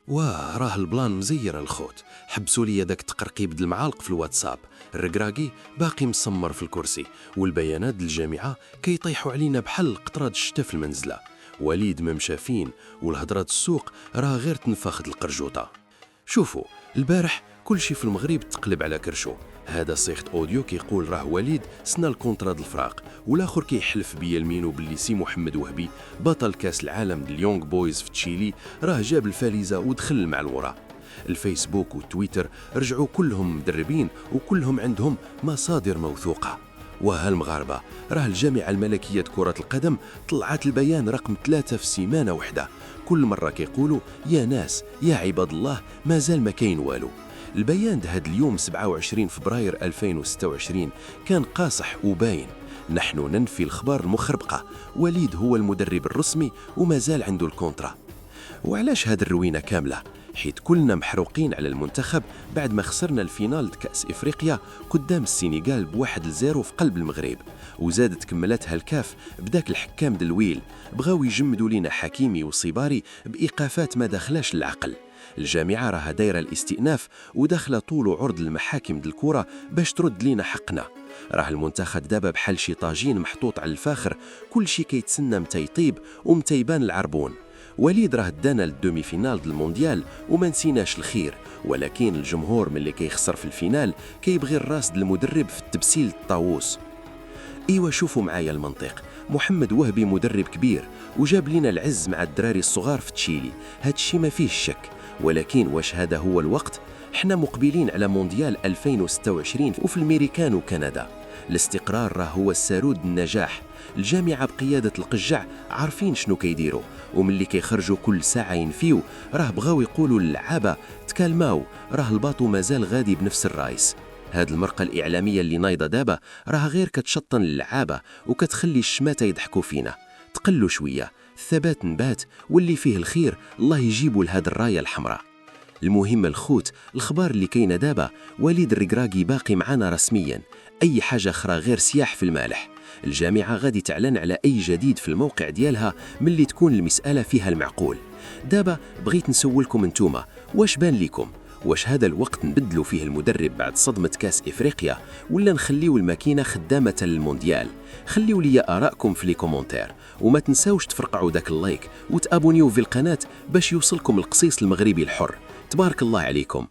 واه راه البلان مزير الخوت. حبسوا لي داك التقرقيب د المعالق في الواتساب. الركراكي باقي مسمر في الكرسي، والبيانات د الجامعه كيطيحوا علينا بحال قطرات الشتا في المنزله. وليد ما مشى فين، والهضره السوق راه غير تنفخ د القرجوطه. شوفوا، البارح كل شي في المغرب تقلب على كرشو. هذا صيغه اوديو كيقول راه وليد سنا الكونترا د الفراق، والاخر كيحلف بيا المينو باللي سي محمد وهبي بطل كاس العالم د اليونغ بويز في تشيلي راه جاب الفاليزه ودخل مع الورا. الفيسبوك والتويتر رجعوا كلهم مدربين وكلهم عندهم مصادر موثوقه. وهالمغاربه راه الجامعه الملكيه كره القدم طلعت البيان رقم 3 في سيمانه وحده. كل مره كيقولوا يا ناس يا عباد الله مازال ما كاين والو. البيان ده هاد اليوم 27 فبراير 2026 كان قاصح وباين. نحن ننفي الخبار المخربقه، وليد هو المدرب الرسمي ومازال عنده الكونترا. وعلاش هاد الروينه كامله؟ حيت كلنا محروقين على المنتخب بعد ما خسرنا الفينال كأس إفريقيا قدام السنغال ب1-0 في قلب المغرب. وزادت كملتها الكاف بداك الحكام دلويل، بغاو يجمدوا لينا حكيمي وصباري بإيقافات ما داخلاش العقل. الجامعة راها دايرة الاستئناف وداخله طول عرض المحاكم د الكرة باش ترد لينا حقنا. راه المنتخب دابا بحال شي طاجين محطوط على الفاخر، كل شي كيتسنى متى يطيب ومتى يبان العربون. وليد راه دانا للدومي فينال د المونديال وما نسيناش الخير، ولكن الجمهور ملي كيخسر في الفينال كيبغي الراس د المدرب في التبسيل الطاووس. ايوا شوفوا معايا المنطق، محمد وهبي مدرب كبير وجاب لنا العز مع الدراري الصغار في تشيلي، هادشي ما فيه شك. ولكن واش هذا هو الوقت؟ احنا مقبلين على مونديال 2026 وفي الميريكان وكندا. الاستقرار راه هو السارود النجاح. الجامعة بقيادة القجع عارفين شنو كيديروا، وملي كيخرجوا كل ساعة ينفيو راه بغاو يقولوا للعابة تكالماو، راه الباطو مازال غادي بنفس الرايس. هاد المرقة الإعلامية اللي نايضة دابا راه غير كتشطن اللعابة وكتخلي الشماتة يضحكوا فينا. تقلوا شوية، الثبات نبات، واللي فيه الخير الله يجيبوا لهاد الراية الحمراء. المهم الخوت، الخبار اللي كاينه دابا وليد الركراكي باقي معانا رسميا، اي حاجه اخرى غير سياح في المالح. الجامعه غادي تعلن على اي جديد في الموقع ديالها ملي تكون المساله فيها المعقول. دابا بغيت نسولكم انتوما، واش بان ليكم؟ واش هذا الوقت نبدلوا فيه المدرب بعد صدمة كاس إفريقيا، ولا نخليو الماكينة خدامة للمونديال؟ خليو لي آراءكم في لي كومنتير، وما تنساوش تفرقعوا داك اللايك وتابونيو في القناة باش يوصلكم القصيص المغربي الحر. تبارك الله عليكم.